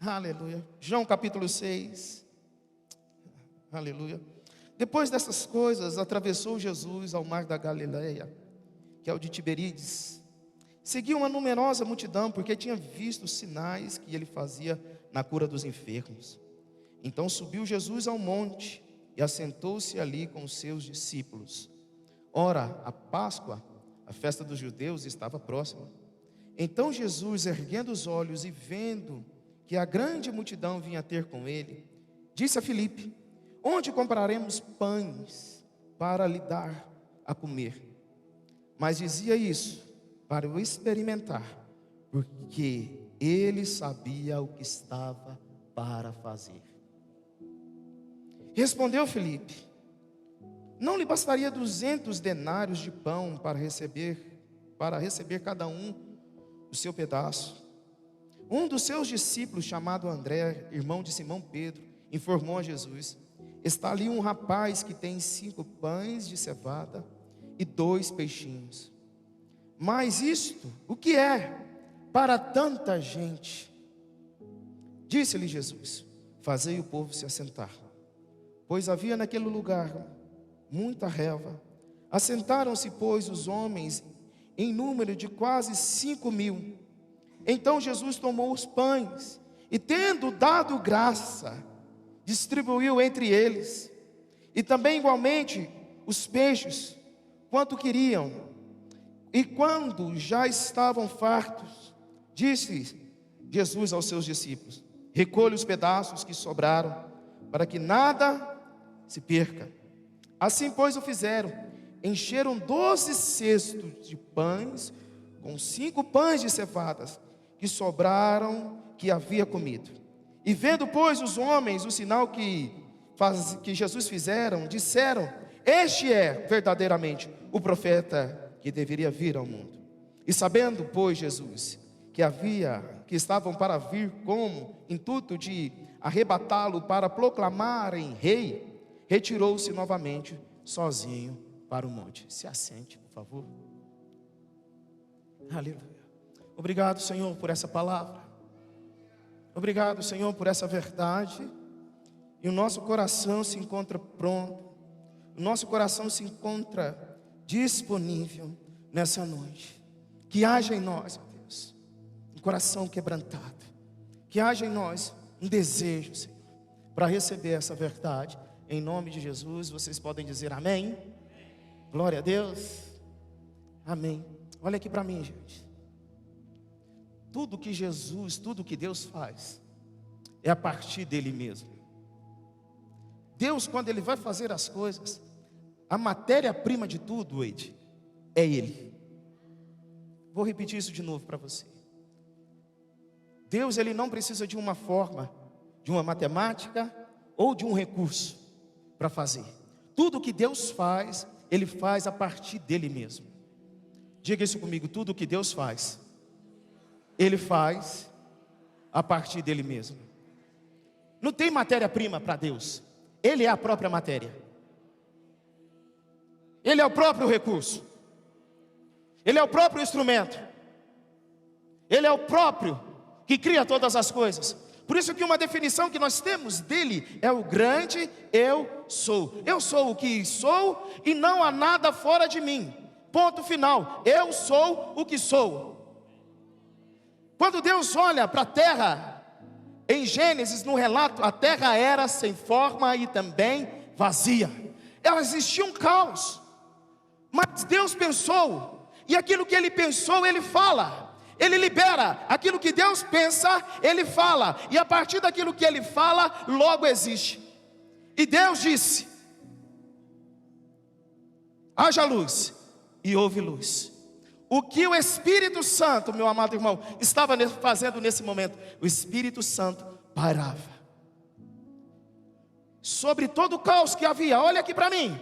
Aleluia. João capítulo 6. Aleluia. Depois dessas coisas, atravessou Jesus ao mar da Galileia, que é o de Tiberíades. Seguia uma numerosa multidão, porque tinha visto os sinais que ele fazia na cura dos enfermos. Então subiu Jesus ao monte e assentou-se ali com os seus discípulos. Ora, a Páscoa, a festa dos judeus, estava próxima. Então Jesus, erguendo os olhos e vendo que a grande multidão vinha ter com ele, disse a Filipe: onde compraremos pães para lhe dar a comer? Mas dizia isso para o experimentar, porque ele sabia o que estava para fazer. Respondeu Filipe: não lhe bastaria 200 denários de pão para receber cada um o seu pedaço? Um dos seus discípulos, chamado André, irmão de Simão Pedro, informou a Jesus: está ali um rapaz que tem 5 pães de cevada e 2 peixinhos. Mas isto, o que é para tanta gente? Disse-lhe Jesus: fazei o povo se assentar. Pois havia naquele lugar muita relva. Assentaram-se, pois, os homens em número de quase 5.000. Então Jesus tomou os pães e, tendo dado graça, distribuiu entre eles, e também igualmente os peixes, quanto queriam. E quando já estavam fartos, disse Jesus aos seus discípulos: recolhe os pedaços que sobraram, para que nada se perca. Assim, pois, o fizeram. Encheram 12 cestos de pães com 5 pães de cevadas que sobraram, que havia comido. E vendo, pois, os homens o sinal que Jesus fizeram, disseram: este é verdadeiramente o profeta que deveria vir ao mundo. E sabendo, pois, Jesus que estavam para vir com intuito de arrebatá-lo para proclamarem rei, retirou-se novamente sozinho para o monte. Se assente, por favor. Aleluia. Obrigado, Senhor, por essa palavra. Obrigado, Senhor, por essa verdade. E o nosso coração se encontra pronto. O nosso coração se encontra disponível nessa noite. Que haja em nós, ó Deus, um coração quebrantado. Que haja em nós um desejo, Senhor, para receber essa verdade. Em nome de Jesus, vocês podem dizer amém? Glória a Deus. Amém. Olha aqui para mim, gente. Tudo que Jesus, tudo que Deus faz, é a partir dele mesmo. Deus, quando ele vai fazer as coisas, a matéria-prima de tudo, Wade, é ele. Vou repetir isso de novo para você. Deus, ele não precisa de uma forma, de uma matemática ou de um recurso para fazer. Tudo que Deus faz, ele faz a partir dele mesmo. Diga isso comigo: tudo que Deus faz, ele faz a partir dele mesmo. Não tem matéria-prima para Deus. Ele é a própria matéria. Ele é o próprio recurso. Ele é o próprio instrumento. Ele é o próprio que cria todas as coisas. Por isso que uma definição que nós temos dele é o grande eu sou. Eu sou o que sou e não há nada fora de mim. Ponto final. Eu sou o que sou. Quando Deus olha para a terra, em Gênesis, no relato, a terra era sem forma e também vazia. Ela existia um caos. Mas Deus pensou, e aquilo que ele pensou, ele fala. Ele libera. Aquilo que Deus pensa, ele fala. E a partir daquilo que ele fala, logo existe. E Deus disse: haja luz, e houve luz. O que o Espírito Santo, meu amado irmão, estava fazendo nesse momento? O Espírito Santo pairava sobre todo o caos que havia. Olha aqui para mim.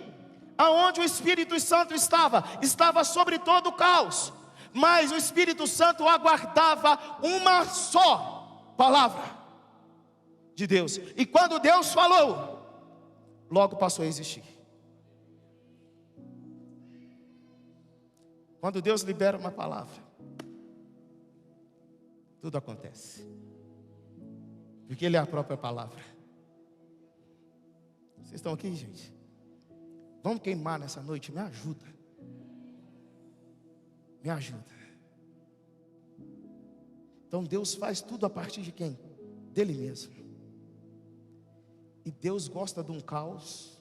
Aonde o Espírito Santo estava sobre todo o caos. Mas o Espírito Santo aguardava uma só palavra de Deus. E quando Deus falou, logo passou a existir. Quando Deus libera uma palavra, tudo acontece. Porque Ele é a própria palavra. Vocês estão aqui, gente? Vamos queimar nessa noite? Me ajuda. Me ajuda. Então Deus faz tudo a partir de quem? Dele mesmo. E Deus gosta de um caos.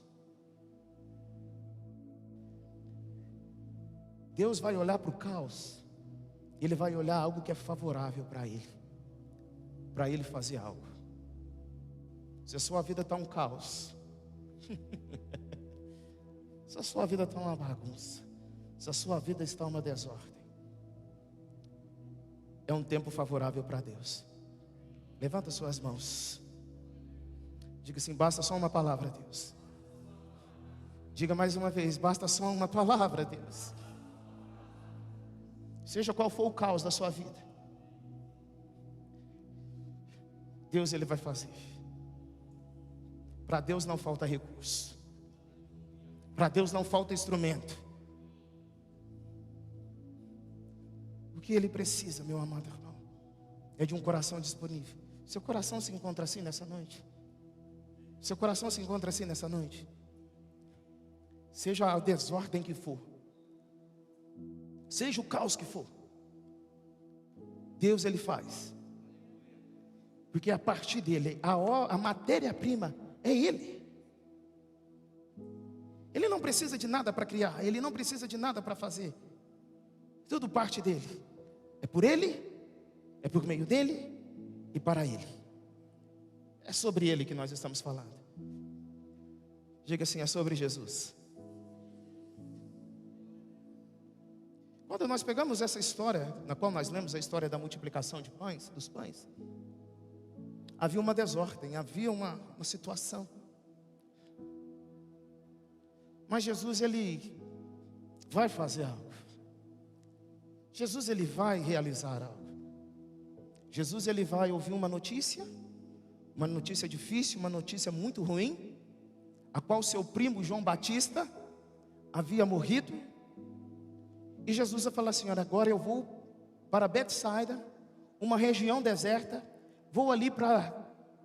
Deus vai olhar para o caos. Ele vai olhar algo que é favorável para Ele fazer algo. Se a sua vida está um caos, se a sua vida está uma bagunça, se a sua vida está uma desordem, é um tempo favorável para Deus. Levanta suas mãos. Diga assim: basta só uma palavra, Deus. Diga mais uma vez: basta só uma palavra, Deus. Seja qual for o caos da sua vida, Deus Ele vai fazer. Para Deus não falta recurso. Para Deus não falta instrumento. O que Ele precisa, meu amado irmão, é de um coração disponível. Seu coração se encontra assim nessa noite? Seu coração se encontra assim nessa noite? Seja a desordem que for, seja o caos que for, Deus Ele faz. Porque a partir dele, a matéria-prima é Ele. Ele não precisa de nada para criar, Ele não precisa de nada para fazer. Tudo parte dele. É por Ele, é por meio dele e para Ele. É sobre Ele que nós estamos falando. Diga assim: é sobre Jesus. Quando nós pegamos essa história, na qual nós lemos a história da multiplicação de pães, dos pães, havia uma desordem, havia uma situação. Mas Jesus, Ele vai fazer algo. Jesus, Ele vai realizar algo. Jesus, Ele vai ouvir uma notícia difícil, uma notícia muito ruim, a qual seu primo João Batista havia morrido. E Jesus vai falar assim: olha, agora eu vou para Betsaida, uma região deserta, vou ali para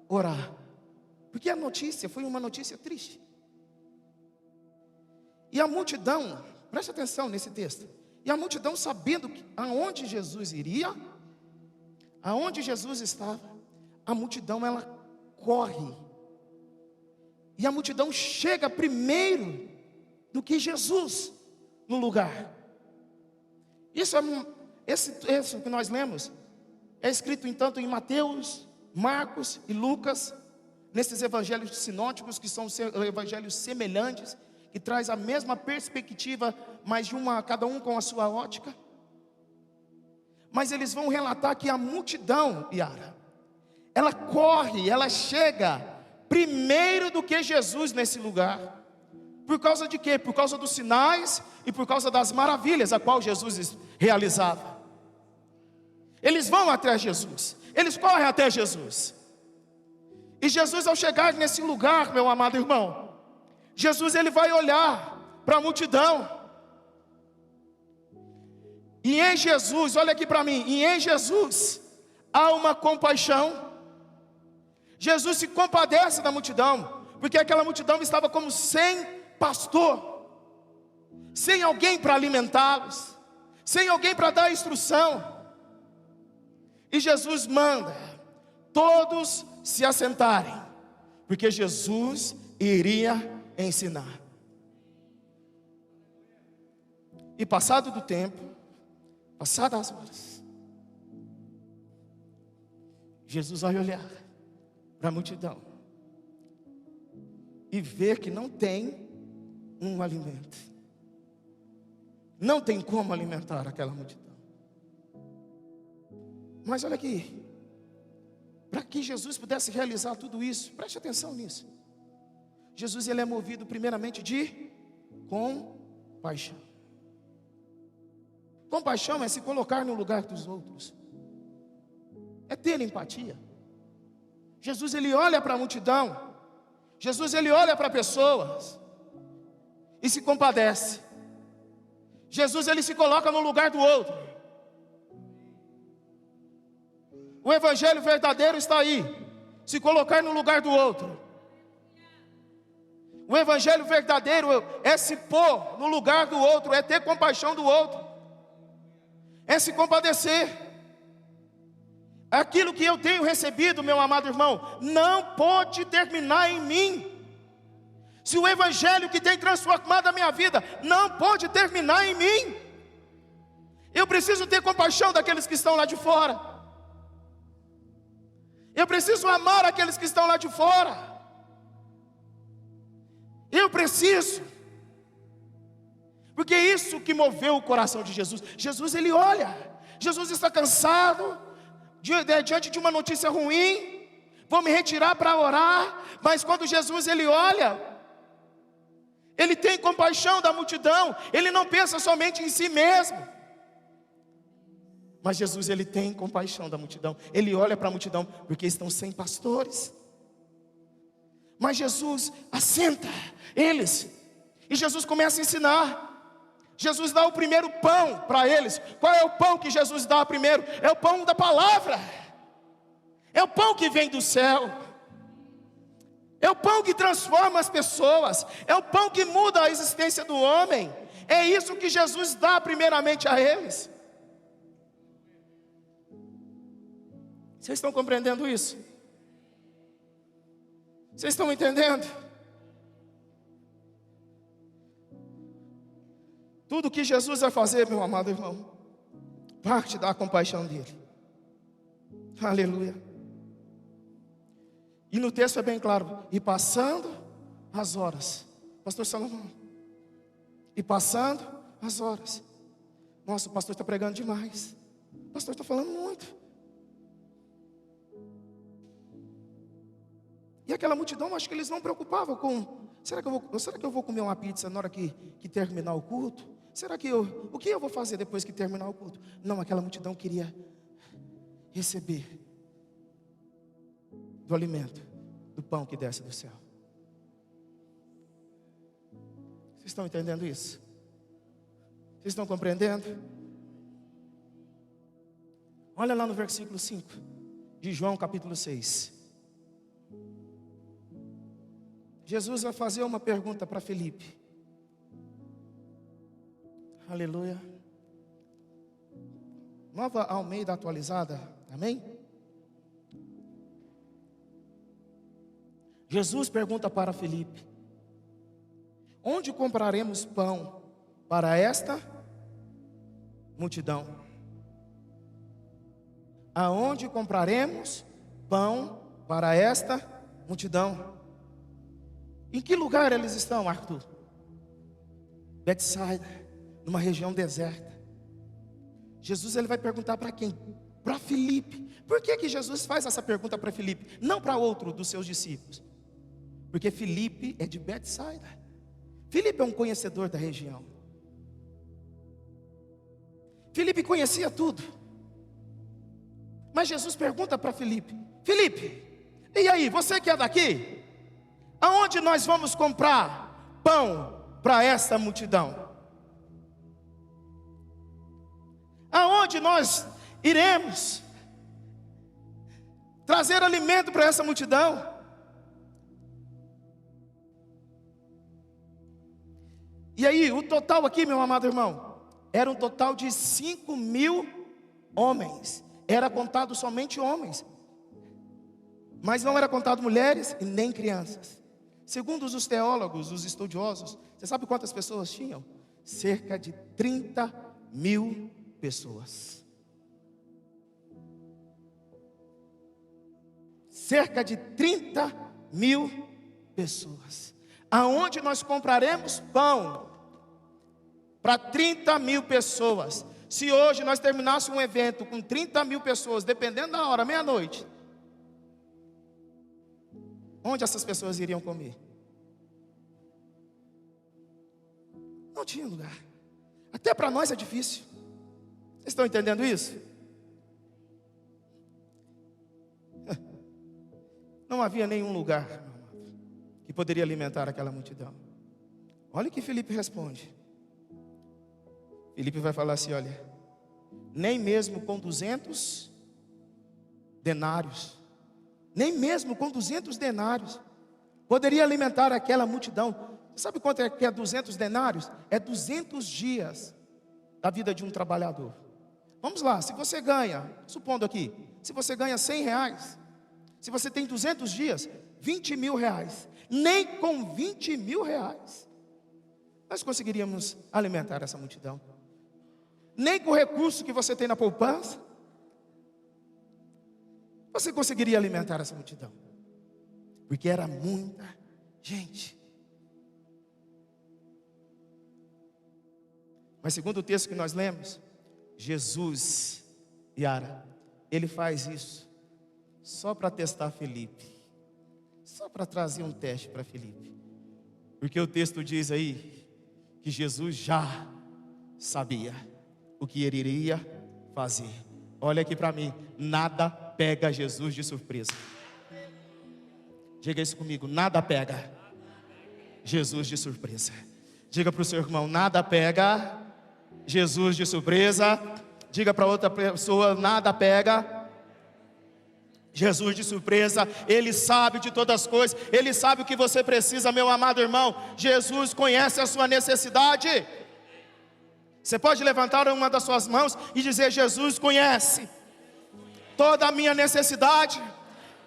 orar. Porque a notícia foi uma notícia triste. E a multidão, preste atenção nesse texto, e a multidão, sabendo aonde Jesus iria, aonde Jesus estava, a multidão ela corre. E a multidão chega primeiro do que Jesus no lugar. Isso que nós lemos é escrito então em Mateus, Marcos e Lucas, nesses evangelhos sinóticos, que são evangelhos semelhantes, que traz a mesma perspectiva, mas cada um com a sua ótica. Mas eles vão relatar que a multidão, Yara, ela corre, ela chega primeiro do que Jesus nesse lugar. Por causa de quê? Por causa dos sinais e por causa das maravilhas a qual Jesus realizava. Eles vão até Jesus, eles correm até Jesus. E Jesus, ao chegar nesse lugar, meu amado irmão, Jesus Ele vai olhar para a multidão. E em Jesus, olha aqui para mim, e em Jesus há uma compaixão. Jesus se compadece da multidão, porque aquela multidão estava como sem pastor, sem alguém para alimentá-los, sem alguém para dar instrução. E Jesus manda todos se assentarem, porque Jesus iria ensinar. E passado do tempo, passadas as horas, Jesus vai olhar para a multidão e ver que não tem um alimento. Não tem como alimentar aquela multidão. Mas olha aqui, para que Jesus pudesse realizar tudo isso, preste atenção nisso. Jesus ele é movido primeiramente de compaixão. Compaixão é se colocar no lugar dos outros, é ter empatia. Jesus ele olha para a multidão, Jesus ele olha para pessoas e se compadece. Jesus ele se coloca no lugar do outro. O evangelho verdadeiro está aí. se colocar no lugar do outro. O evangelho verdadeiro é se pôr no lugar do outro, é ter compaixão do outro, é se compadecer. Aquilo que eu tenho recebido, meu amado irmão, não pode terminar em mim. Se o evangelho que tem transformado a minha vida não pode terminar em mim, eu preciso ter compaixão daqueles que estão lá de fora. Eu preciso amar aqueles que estão lá de fora. Eu preciso, porque é isso que moveu o coração de Jesus. Jesus, ele olha, Jesus está cansado, diante de uma notícia ruim, vou me retirar para orar, mas quando Jesus, ele olha, ele tem compaixão da multidão, ele não pensa somente em si mesmo, mas Jesus, ele tem compaixão da multidão, ele olha para a multidão, porque estão sem pastores. Mas Jesus assenta eles, e Jesus começa a ensinar. Jesus dá o primeiro pão para eles. Qual é o pão que Jesus dá primeiro? É o pão da palavra, é o pão que vem do céu, é o pão que transforma as pessoas, é o pão que muda a existência do homem. É isso que Jesus dá primeiramente a eles. Vocês estão compreendendo isso? Vocês estão entendendo? Tudo que Jesus vai fazer, meu amado irmão, parte da compaixão dele. Aleluia. E no texto é bem claro, e passando as horas, pastor Salomão, e passando as horas, nossa, o pastor está pregando demais, o pastor está falando muito. E aquela multidão, acho que eles não preocupavam com, será que eu vou comer uma pizza na hora que terminar o culto? O que eu vou fazer depois que terminar o culto? Não, aquela multidão queria receber do alimento, do pão que desce do céu. Vocês estão entendendo isso? Vocês estão compreendendo? Olha lá no versículo 5 de João capítulo 6. Jesus vai fazer uma pergunta para Filipe. Aleluia. Nova Almeida atualizada. Amém? Jesus pergunta para Filipe: onde compraremos pão para esta multidão? Aonde compraremos pão para esta multidão? Em que lugar eles estão, Arthur? Betsaida, numa região deserta. Jesus, ele vai perguntar para quem? Para Filipe. Por que Jesus faz essa pergunta para Filipe? Não para outro dos seus discípulos. Porque Filipe é de Betsaida. Filipe é um conhecedor da região. Filipe conhecia tudo. Mas Jesus pergunta para Filipe: Filipe, e aí, você que é daqui? Aonde nós vamos comprar pão para esta multidão? Aonde nós iremos trazer alimento para essa multidão? E aí, o total aqui, meu amado irmão, era um total de 5.000 homens. Era contado somente homens, mas não era contado mulheres e nem crianças. Segundo os teólogos, os estudiosos, você sabe quantas pessoas tinham? Cerca de 30.000 pessoas. Cerca de 30.000 pessoas. Aonde nós compraremos pão para 30.000 pessoas? Se hoje nós terminássemos um evento com 30.000 pessoas, dependendo da hora, meia-noite, onde essas pessoas iriam comer? Não tinha lugar. Até para nós é difícil. Vocês estão entendendo isso? Não havia nenhum lugar que poderia alimentar aquela multidão. Olha o que Filipe responde. Filipe vai falar assim: olha, nem mesmo com 200 denários, nem mesmo com 200 denários, poderia alimentar aquela multidão. Você sabe quanto é que é 200 denários? É 200 dias da vida de um trabalhador. Vamos lá, se você ganha, supondo aqui, se você ganha 100 reais, se você tem 200 dias, 20 mil reais, nem com 20 mil reais, nós conseguiríamos alimentar essa multidão. Nem com o recurso que você tem na poupança, você conseguiria alimentar essa multidão. Porque era muita gente. Mas segundo o texto que nós lemos, Jesus, Yara, ele faz isso só para testar Felipe. Só para trazer um teste para Felipe. Porque o texto diz aí que Jesus já sabia o que ele iria fazer. Olha aqui para mim, nada pega Jesus de surpresa. Diga isso comigo, nada pega Jesus de surpresa. Diga para o seu irmão, nada pega Jesus de surpresa. Diga para outra pessoa, nada pega Jesus de surpresa. Ele sabe de todas as coisas. Ele sabe o que você precisa, meu amado irmão. Jesus conhece a sua necessidade. Você pode levantar uma das suas mãos e dizer: Jesus conhece toda a minha necessidade.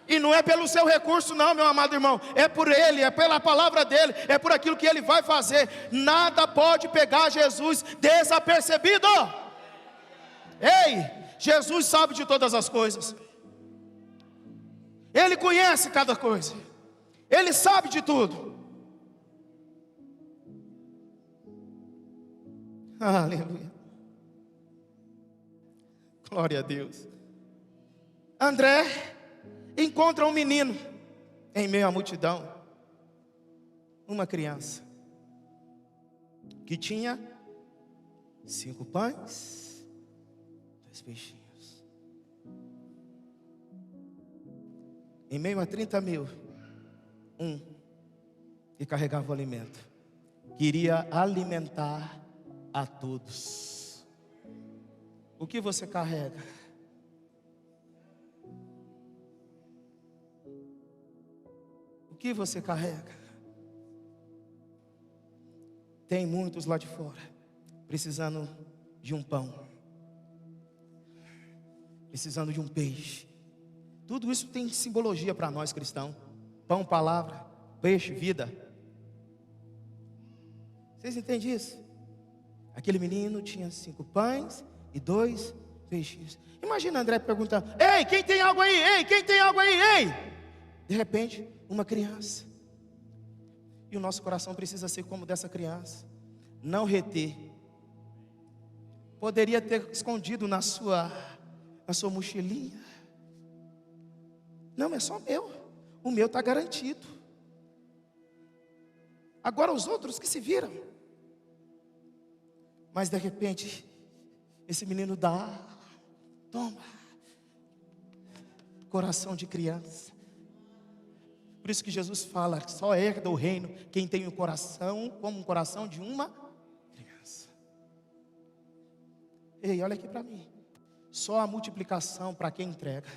E não é pelo seu recurso não, meu amado irmão, é por Ele, é pela palavra dEle, é por aquilo que Ele vai fazer. Nada pode pegar Jesus desapercebido. Ei, Jesus sabe de todas as coisas. Ele conhece cada coisa. Ele sabe de tudo. Aleluia. Glória a Deus. André encontra um menino em meio à multidão, uma criança que tinha 5 pães, 2 peixinhos. Em meio a 30 mil, um que carregava o alimento, queria alimentar a todos. O que você carrega? O que você carrega? Tem muitos lá de fora precisando de um pão, precisando de um peixe. Tudo isso tem simbologia para nós cristãos. Pão, palavra, peixe, vida. Vocês entendem isso? Aquele menino tinha 5 pães e 2 peixes. Imagina André perguntando: ei, quem tem água aí? Ei, quem tem água aí? Ei! De repente, uma criança. E o nosso coração precisa ser como dessa criança. Não reter. Poderia ter escondido na sua mochilinha. Não, é só meu. O meu está garantido. Agora os outros que se viram. Mas de repente, esse menino dá, toma, coração de criança. Por isso que Jesus fala: só herda o reino quem tem o coração como um coração de uma criança. Ei, olha aqui para mim. Só a multiplicação para quem entrega.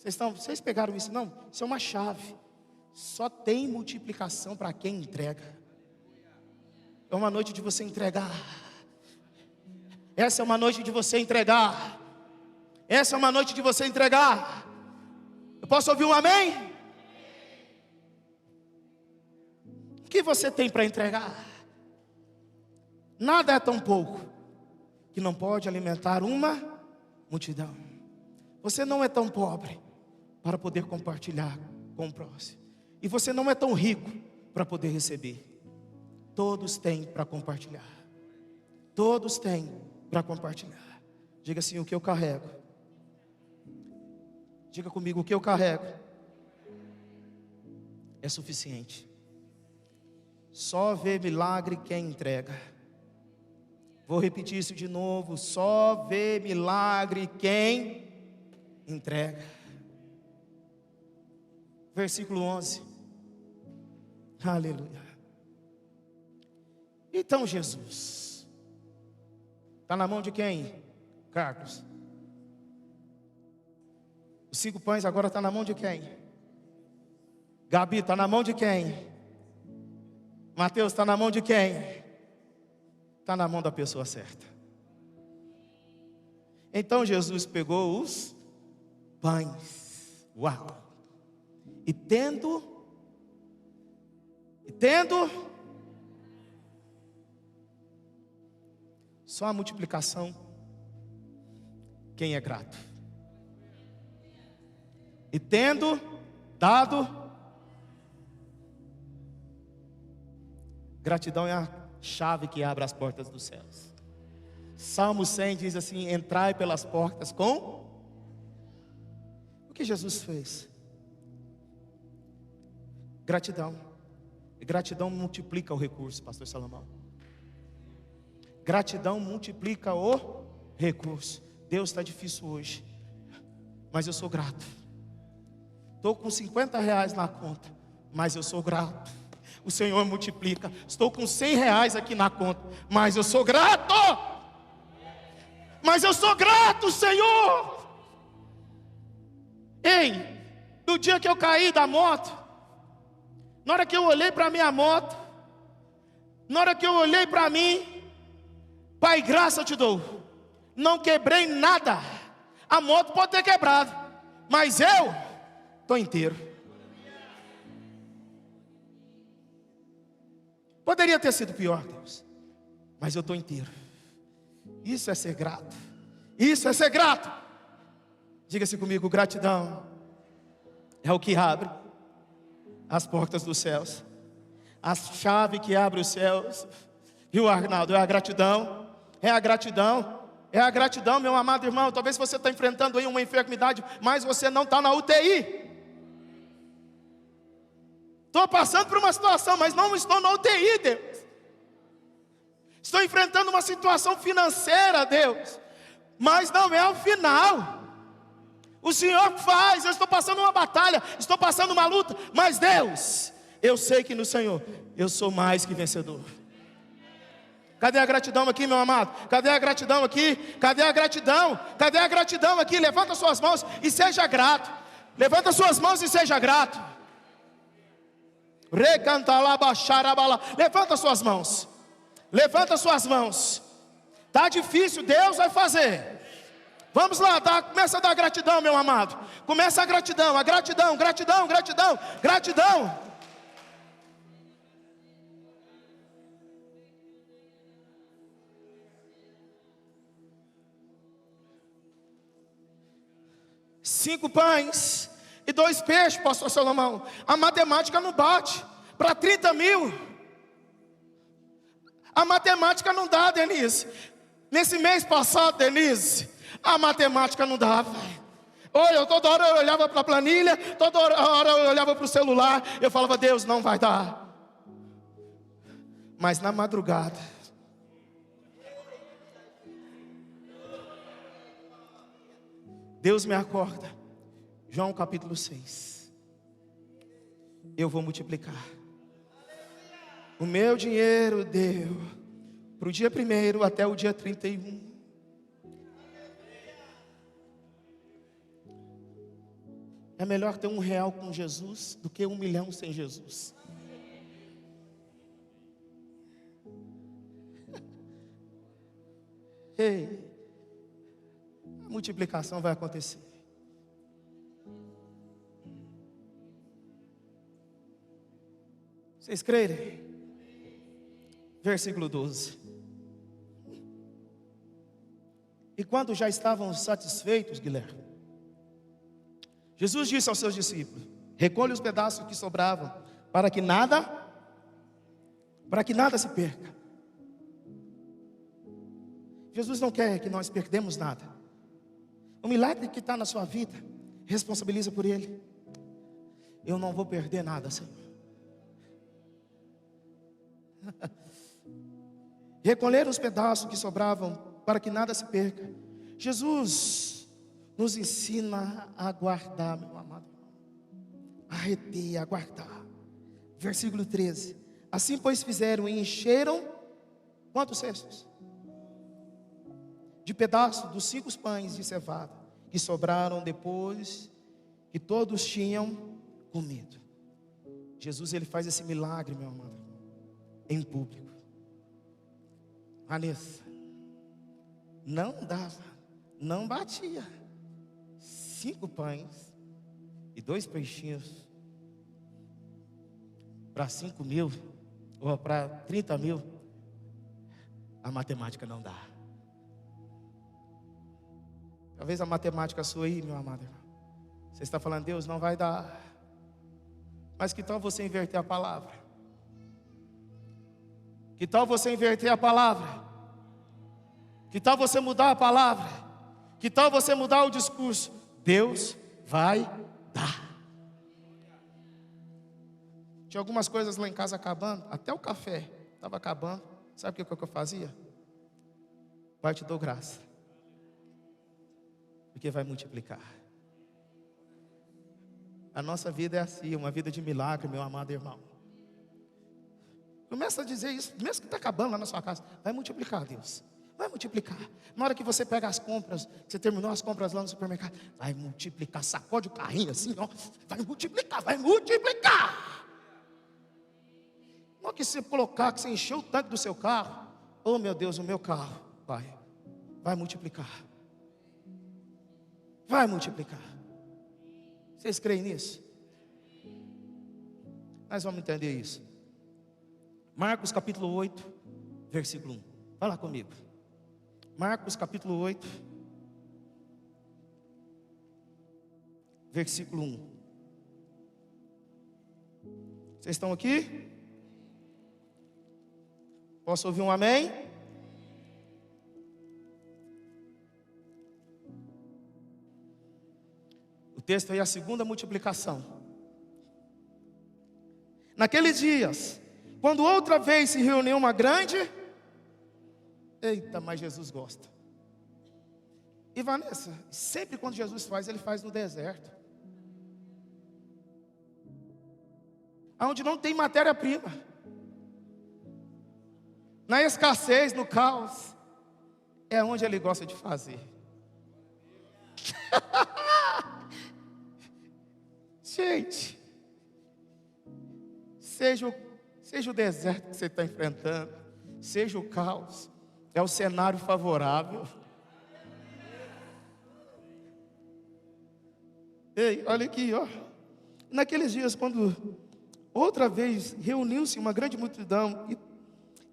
Vocês pegaram isso? Não, isso é uma chave. Só tem multiplicação para quem entrega. É uma noite de você entregar. Essa é uma noite de você entregar. Essa é uma noite de você entregar. Eu posso ouvir um amém? O que você tem para entregar? Nada é tão pouco que não pode alimentar uma multidão. Você não é tão pobre para poder compartilhar com o próximo. E você não é tão rico para poder receber. Todos têm para compartilhar. Todos têm para compartilhar. Diga assim: o que eu carrego. Diga comigo: o que eu carrego é suficiente. Só vê milagre quem entrega. Vou repetir isso de novo: só vê milagre quem entrega. Versículo 11. Aleluia. Então Jesus está na mão de quem, Carlos? Os 5 pães agora estão na mão de quem? Gabi, está na mão de quem? Mateus, está na mão de quem? Está na mão da pessoa certa. Então Jesus pegou os pães. Uau! E tendo só a multiplicação, quem é grato? E tendo dado, gratidão é a chave que abre as portas dos céus. Salmo 100 diz assim: entrai pelas portas com... O que Jesus fez? Gratidão. E gratidão multiplica o recurso, pastor Salomão. Gratidão multiplica o recurso. Deus, está difícil hoje, mas eu sou grato. Estou com 50 reais na conta, mas eu sou grato. O Senhor multiplica. Estou com 100 reais aqui na conta, mas eu sou grato. Mas eu sou grato, Senhor. Ei, no dia que eu caí da moto, na hora que eu olhei para a minha moto, na hora que eu olhei para mim, Pai, graça eu te dou. Não quebrei nada. A moto pode ter quebrado, mas eu estou inteiro. Poderia ter sido pior, Deus, mas eu estou inteiro. Isso é ser grato. Isso é ser grato. Diga-se comigo: gratidão é o que abre as portas dos céus. A chave que abre os céus. Viu, Arnaldo? É a gratidão. É a gratidão. É a gratidão, meu amado irmão. Talvez você está enfrentando aí uma enfermidade, mas você não está na UTI. Estou passando por uma situação, mas não estou na UTI, Deus. Estou enfrentando uma situação financeira, Deus, mas não é o final. O Senhor faz. Eu estou passando uma batalha, estou passando uma luta, mas Deus, eu sei que no Senhor eu sou mais que vencedor. Cadê a gratidão aqui, meu amado? Cadê a gratidão aqui? Cadê a gratidão? Cadê a gratidão aqui? Levanta suas mãos e seja grato. Levanta suas mãos e seja grato. Levanta suas mãos. Levanta suas mãos. Está difícil, Deus vai fazer. Vamos lá, começa a dar gratidão, meu amado. Começa a gratidão, gratidão, gratidão. Cinco pães e 2 peixes, pastor Salomão. A matemática não bate para 30 mil. A matemática não dá, Denise. Nesse mês passado, Denise, a matemática não dava. Olha, toda hora eu olhava para a planilha, toda hora eu olhava para o celular, eu falava: Deus, não vai dar. Mas na madrugada, Deus me acorda. João capítulo 6. Eu vou multiplicar. O meu dinheiro deu para o dia 1º até o dia 31. É melhor ter R$1 com Jesus do que 1 milhão sem Jesus. Ei, a multiplicação vai acontecer. Vocês crerem? Versículo 12. E quando já estavam satisfeitos, Guilherme, Jesus disse aos seus discípulos: recolhe os pedaços que sobravam, para que nada se perca. Jesus não quer que nós perdemos nada. O milagre que está na sua vida, responsabiliza por ele. Eu não vou perder nada, Senhor. Recolher os pedaços que sobravam, para que nada se perca. Jesus nos ensina a guardar, meu amado, a reter, a guardar. Versículo 13. Assim pois fizeram e encheram quantos cestos? De pedaços dos 5 pães de cevada que sobraram depois que todos tinham comido. Jesus, ele faz esse milagre, meu amado, em público. Vanessa, não dava, não batia. 5 pães e 2 peixinhos para 5.000 ou para 30.000, a matemática não dá. Talvez a matemática sua aí, meu amado irmão, você está falando, Deus, não vai dar. Mas que tal você inverter a palavra? Que tal você inverter a palavra? Que tal você mudar a palavra? Que tal você mudar o discurso? Deus vai dar. Tinha algumas coisas lá em casa acabando, até o café estava acabando. Sabe o que eu fazia? Pai, te dou graça, porque vai multiplicar. A nossa vida é assim, uma vida de milagre, meu amado irmão. Começa a dizer isso, mesmo que está acabando lá na sua casa, vai multiplicar, Deus. Vai multiplicar. Na hora que você pega as compras, você terminou as compras lá no supermercado, vai multiplicar, sacode o carrinho assim, ó, vai multiplicar, vai multiplicar. Na hora que você colocar, que você encheu o tanque do seu carro, oh meu Deus, o meu carro, vai multiplicar. Vai multiplicar. Vocês creem nisso? Nós vamos entender isso. Marcos capítulo 8, versículo 1. Vai lá comigo. Marcos capítulo 8, versículo 1. Vocês estão aqui? Posso ouvir um amém? O texto aí é a segunda multiplicação. Naqueles dias, quando outra vez se reuniu uma grande... Eita, mas Jesus gosta. E Vanessa, sempre quando Jesus faz, ele faz no deserto, onde não tem matéria-prima, na escassez, no caos, é onde ele gosta de fazer. Gente, seja o deserto que você está enfrentando, seja o caos, é o cenário favorável. Ei, olha aqui, ó. Naqueles dias, quando outra vez reuniu-se uma grande multidão,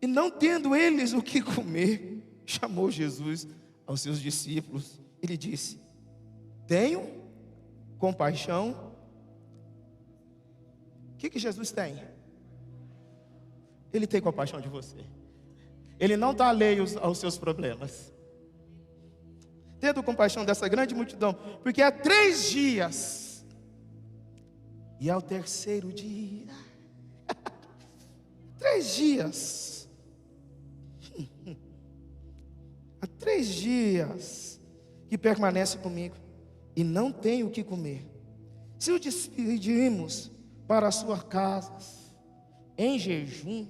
e não tendo eles o que comer, chamou Jesus aos seus discípulos. Ele disse: tenho compaixão. O que Jesus tem? Ele tem compaixão de você. Ele não está alheio aos seus problemas. Tendo compaixão dessa grande multidão, porque há 3 dias, e ao terceiro dia, 3 dias, há 3 dias que permanece comigo, e não tenho o que comer. Se o despedirmos para as suas casas, em jejum,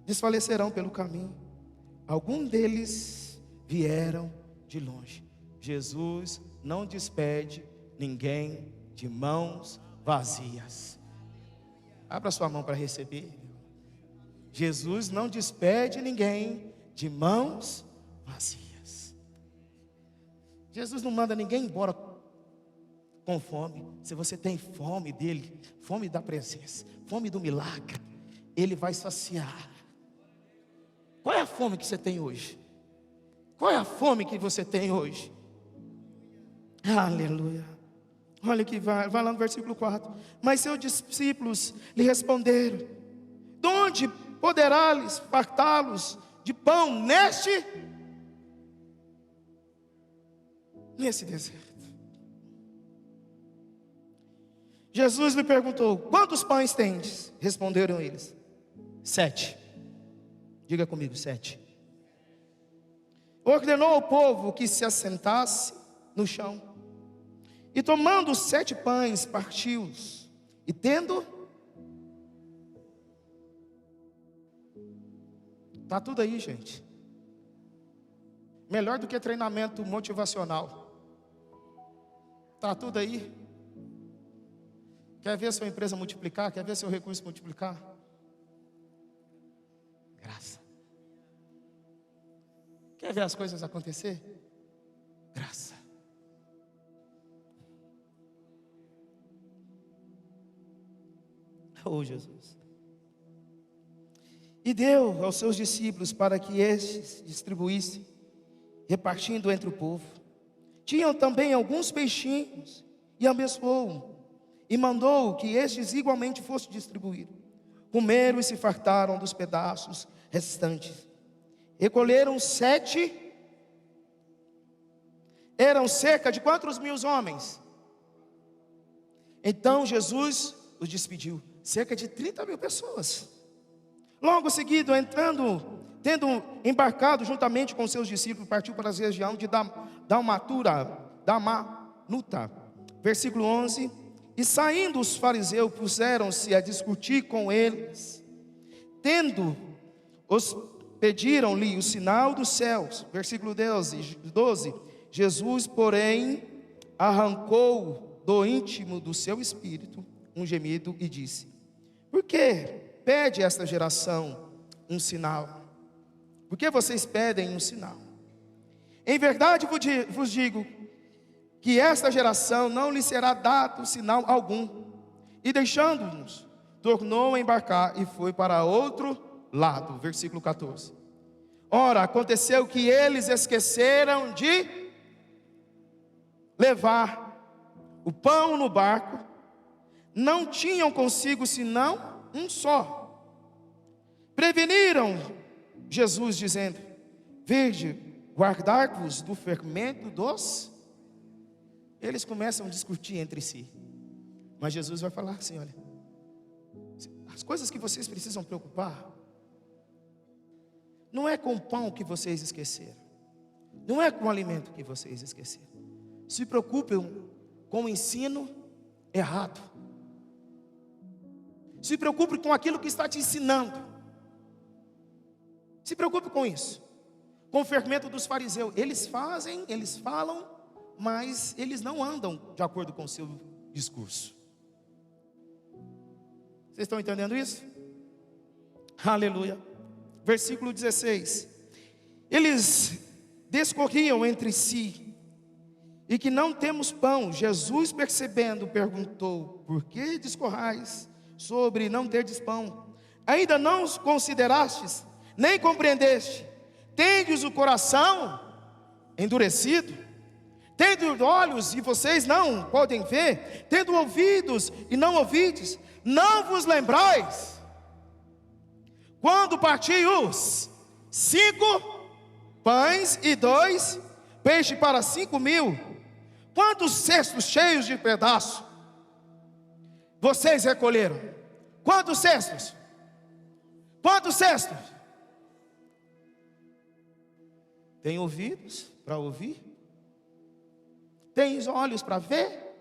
desfalecerão pelo caminho. Alguns deles vieram de longe. Jesus não despede ninguém de mãos vazias. Abra sua mão para receber. Jesus não despede ninguém de mãos vazias. Jesus não manda ninguém embora com fome. Se você tem fome dele, fome da presença, fome do milagre, ele vai saciar. Qual é a fome que você tem hoje? Qual é a fome que você tem hoje? Aleluia. Olha que vai lá no versículo 4. Mas seus discípulos lhe responderam: de onde poderá lhes fartá-los de pão nesse deserto? Jesus lhe perguntou: quantos pães tendes? Responderam eles: 7. Diga comigo, 7. Ordenou ao povo que se assentasse no chão. E tomando os 7 pães, partiu-os. E tendo... Está tudo aí, gente. Melhor do que treinamento motivacional. Está tudo aí? Quer ver sua empresa multiplicar? Quer ver seu recurso multiplicar? Graça. Quer ver as coisas acontecer? Graça. Oh, Jesus. E deu aos seus discípulos para que estes distribuíssem, repartindo entre o povo. Tinham também alguns peixinhos, e abençoou, e mandou que estes igualmente fossem distribuídos. Comeram e se fartaram dos pedaços restantes. Recolheram 7. Eram cerca de quantos mil homens? Então Jesus os despediu. Cerca de 30 mil pessoas. Logo seguido, tendo embarcado juntamente com seus discípulos, partiu para a região de Damanuta. Versículo 11. E saindo os fariseus, puseram-se a discutir com eles. Pediram-lhe o sinal dos céus. Versículo 12. Jesus, porém, arrancou do íntimo do seu espírito um gemido e disse: por que pede esta geração um sinal? Por que vocês pedem um sinal? Em verdade vos digo que esta geração não lhe será dado sinal algum. E deixando-nos, tornou a embarcar e foi para outro lado. Versículo 14. Ora, aconteceu que eles esqueceram de levar o pão no barco, não tinham consigo senão um só. Preveniram Jesus, dizendo: vede, guardar-vos do fermento dos... Eles começam a discutir entre si, mas Jesus vai falar assim: olha, as coisas que vocês precisam preocupar não é com o pão que vocês esqueceram, não é com o alimento que vocês esqueceram. Se preocupem com o ensino errado. Se preocupe com aquilo que está te ensinando. Se preocupe com isso. Com o fermento dos fariseus. Eles fazem, eles falam, mas eles não andam de acordo com o seu discurso. Vocês estão entendendo isso? Aleluia. Versículo 16. Eles discorriam entre si, e que não temos pão. Jesus, percebendo, perguntou: por que discorrais sobre não terdes pão? Ainda não os considerastes, nem compreendeste? Tendes o coração endurecido? Tendes olhos e vocês não podem ver? Tendo ouvidos e não ouvides? Não vos lembrais? Quando parti os 5 pães e 2 peixes para 5.000, quantos cestos cheios de pedaço vocês recolheram? Quantos cestos? Quantos cestos? Tem ouvidos para ouvir? Tem olhos para ver?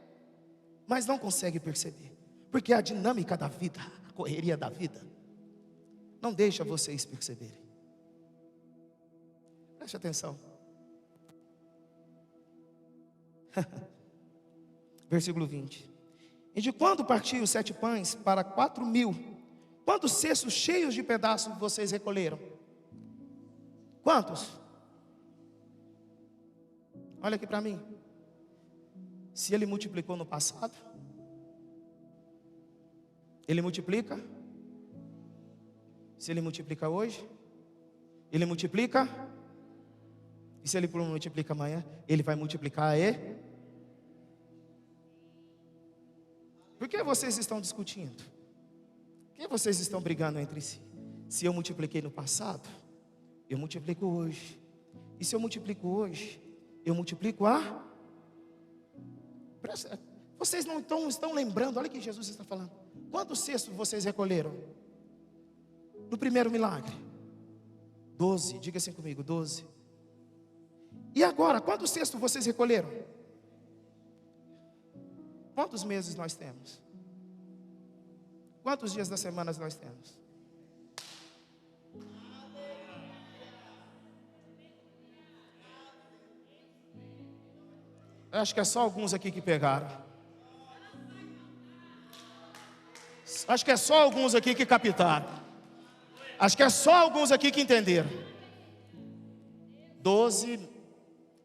Mas não consegue perceber, porque a dinâmica da vida, a correria da vida, não deixa vocês perceberem. Preste atenção. Versículo 20. E de quando partiu os 7 pães para 4.000, quantos cestos cheios de pedaços vocês recolheram? Quantos? Olha aqui para mim. Se ele multiplicou no passado, ele multiplica. Se ele multiplica hoje, ele multiplica. E se ele multiplica amanhã, ele vai multiplicar Por que vocês estão discutindo? Por que vocês estão brigando entre si? Se eu multipliquei no passado, eu multiplico hoje. E se eu multiplico hoje, eu multiplico Vocês não estão lembrando, olha o que Jesus está falando. Quantos cestos vocês recolheram? No primeiro milagre? 12, diga assim comigo, 12. E agora, quantos cestos vocês recolheram? Quantos meses nós temos? Quantos dias da semana nós temos? Eu acho que é só alguns aqui que pegaram. Acho que é só alguns aqui que captaram. Acho que é só alguns aqui que entenderam. 12,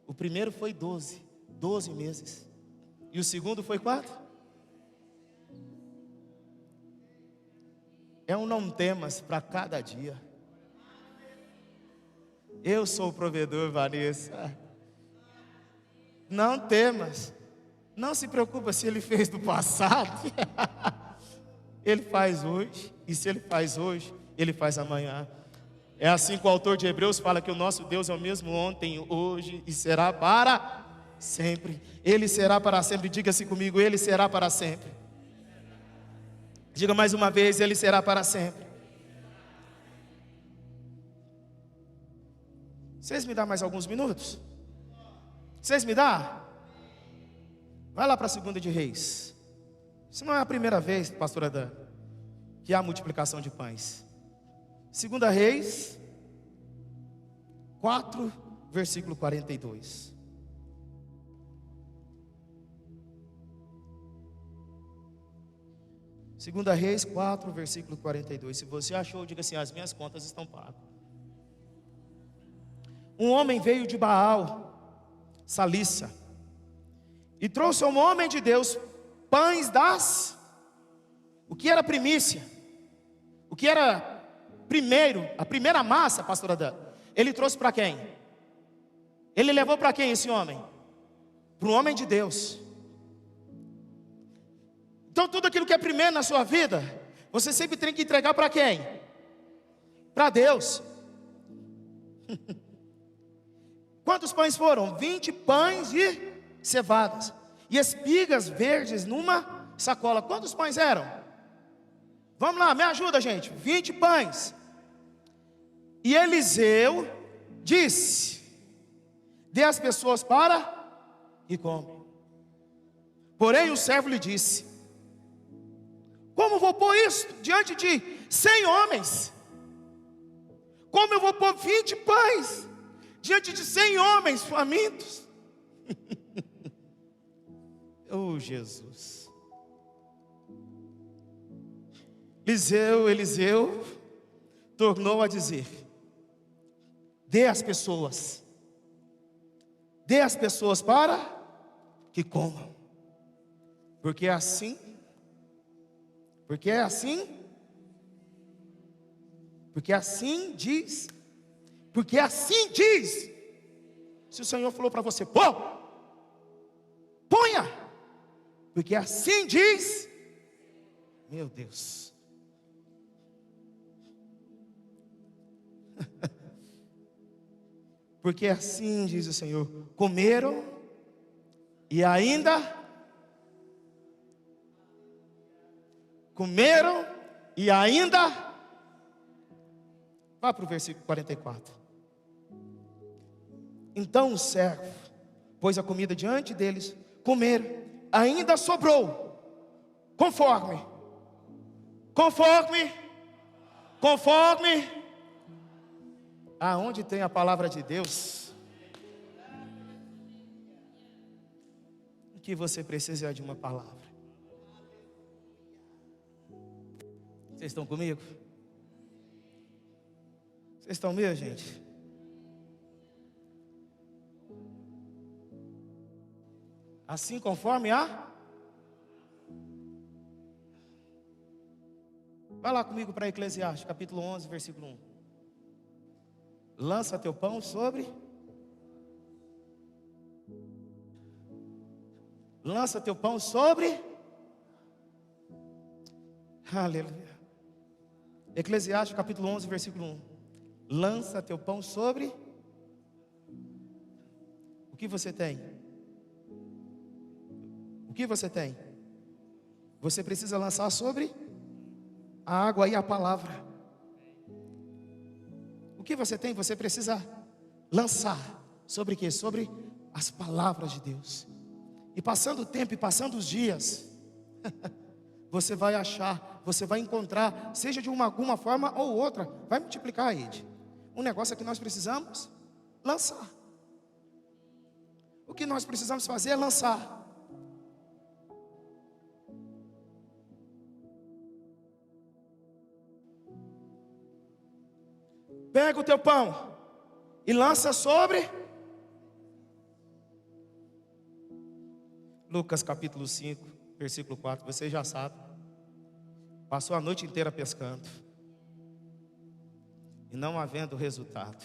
o primeiro foi 12 meses. E o segundo foi 4? É um não temas para cada dia. Eu sou o provedor, Vanessa. Não temas. Não se preocupa se ele fez do passado. Ele faz hoje. E se ele faz hoje, ele faz amanhã. É assim que o autor de Hebreus fala que o nosso Deus é o mesmo ontem, hoje e será para sempre. Ele será para sempre. Diga-se comigo, ele será para sempre. Diga mais uma vez, ele será para sempre. Vocês me dão mais alguns minutos? Vocês me dão? Vai lá para a 2 de Reis. Isso não é a primeira vez, pastora Dan, que há multiplicação de pães. 2 Reis 4, versículo 42. Segunda Reis 4, versículo 42. Se você achou, diga assim: as minhas contas estão pagas. Um homem veio de Baal, Salissa, e trouxe a um homem de Deus pães o que era primícia, o que era primeiro, a primeira massa, pastora Dan. Ele trouxe para quem? Ele levou para quem esse homem? Para um homem de Deus. Então tudo aquilo que é primeiro na sua vida, você sempre tem que entregar para quem? Para Deus. Quantos pães foram? 20 pães e cevadas, e espigas verdes numa sacola. Quantos pães eram? Vamos lá, me ajuda, gente. 20 pães. E Eliseu disse: dê às pessoas para e come. Porém o servo lhe disse: como vou pôr isso diante de 100 homens? Como eu vou pôr 20 pães diante de 100 homens famintos? Oh, Jesus. Eliseu tornou a dizer: dê às pessoas para que comam, porque assim diz. Se o Senhor falou para você, ponha, porque assim diz. Meu Deus. Porque assim diz o Senhor: comeram e ainda vá para o versículo 44. Então o servo pôs a comida diante deles, comeram, ainda sobrou, conforme aonde tem a palavra de Deus, o que você precisa é de uma palavra. Vocês estão comigo? Vocês estão mesmo, gente? Assim conforme a... Vai lá comigo para Eclesiastes, capítulo 11, versículo 1. Lança teu pão sobre... Lança teu pão sobre... Aleluia. Eclesiastes, capítulo 11, versículo 1. Lança teu pão sobre... O que você tem? O que você tem? Você precisa lançar sobre a água e a palavra. O que você tem? Você precisa lançar sobre quê? Sobre as palavras de Deus. E passando o tempo e passando os dias, você vai achar, você vai encontrar, seja de alguma forma ou outra, vai multiplicar, Ed. O negócio é que nós precisamos lançar. O que nós precisamos fazer é lançar. Pega o teu pão e lança sobre Lucas capítulo 5, versículo 4. Você já sabe. Passou a noite inteira pescando e não havendo resultado.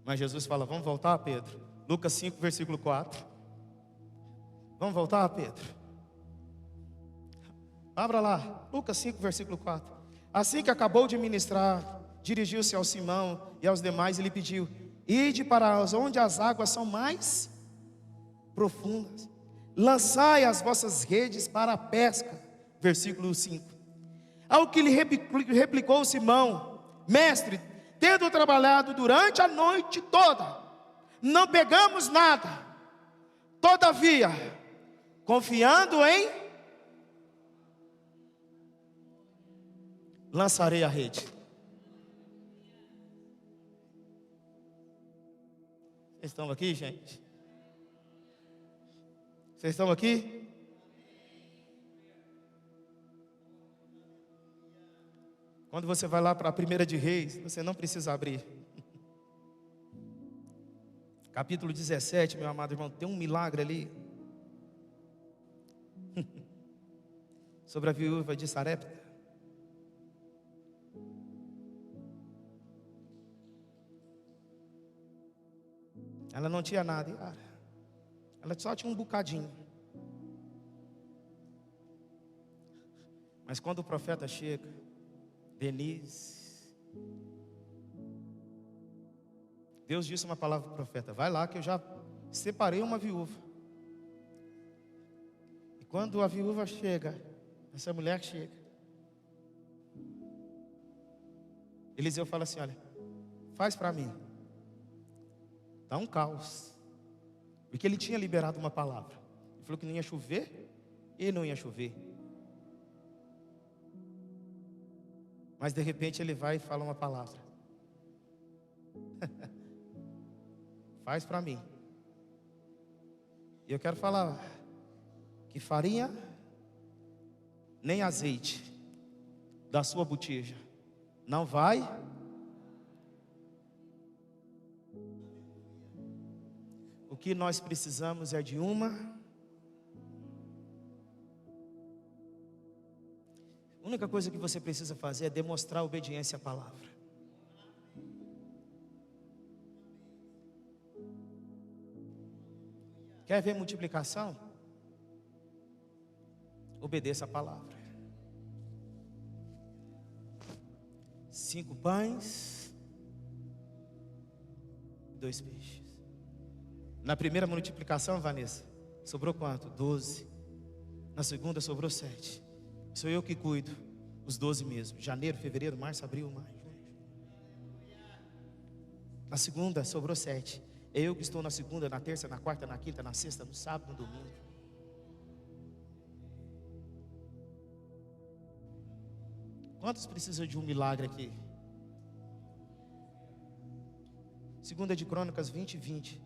Mas Jesus fala: vamos voltar, Pedro. Lucas 5, versículo 4. Vamos voltar, Pedro. Abra lá, Lucas 5, versículo 4. Assim que acabou de ministrar, dirigiu-se ao Simão e aos demais e lhe pediu: ide para onde as águas são mais profundas, lançai as vossas redes para a pesca. Versículo 5. Ao que lhe replicou Simão: mestre, tendo trabalhado durante a noite toda, não pegamos nada, todavia, confiando em lançarei a rede. Vocês estão aqui, gente? Vocês estão aqui? Quando você vai lá para a 1 de Reis, você não precisa abrir. Capítulo 17, meu amado irmão, tem um milagre ali. Sobre a viúva de Sarepta. Ela não tinha nada, cara. Ela só tinha um bocadinho. Mas quando o profeta chega, Denise, Deus disse uma palavra para o profeta: vai lá que eu já separei uma viúva. E quando a viúva chega, essa mulher chega, Eliseu fala assim: olha, faz para mim. Está um caos. Porque ele tinha liberado uma palavra. Ele falou que não ia chover, e não ia chover. Mas de repente ele vai e fala uma palavra. Faz para mim. E eu quero falar que farinha, nem azeite da sua botija não vai. O que nós precisamos é de uma. A única coisa que você precisa fazer é demonstrar obediência à palavra. Quer ver multiplicação? Obedeça a palavra. 5 pães, 2 peixes. Na primeira multiplicação, Vanessa, sobrou quanto? 12. Na segunda sobrou 7. Sou eu que cuido, os 12 mesmo. Janeiro, fevereiro, março, abril, maio. Na segunda sobrou 7. É eu que estou na segunda, na terça, na quarta, na quinta, na sexta, no sábado, no domingo. Quantos precisam de um milagre aqui? 2 de Crônicas 20, 20.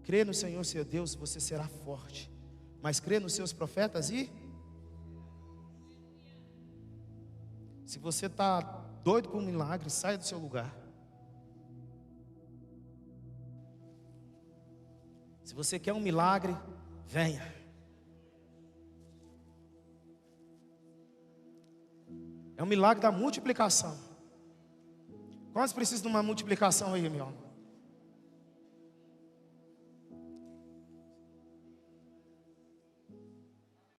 Crê no Senhor seu Deus, você será forte. Mas crê nos seus profetas e... Se você está doido por um milagre, saia do seu lugar. Se você quer um milagre, venha. É um milagre da multiplicação. Quantos precisam de uma multiplicação aí, meu irmão?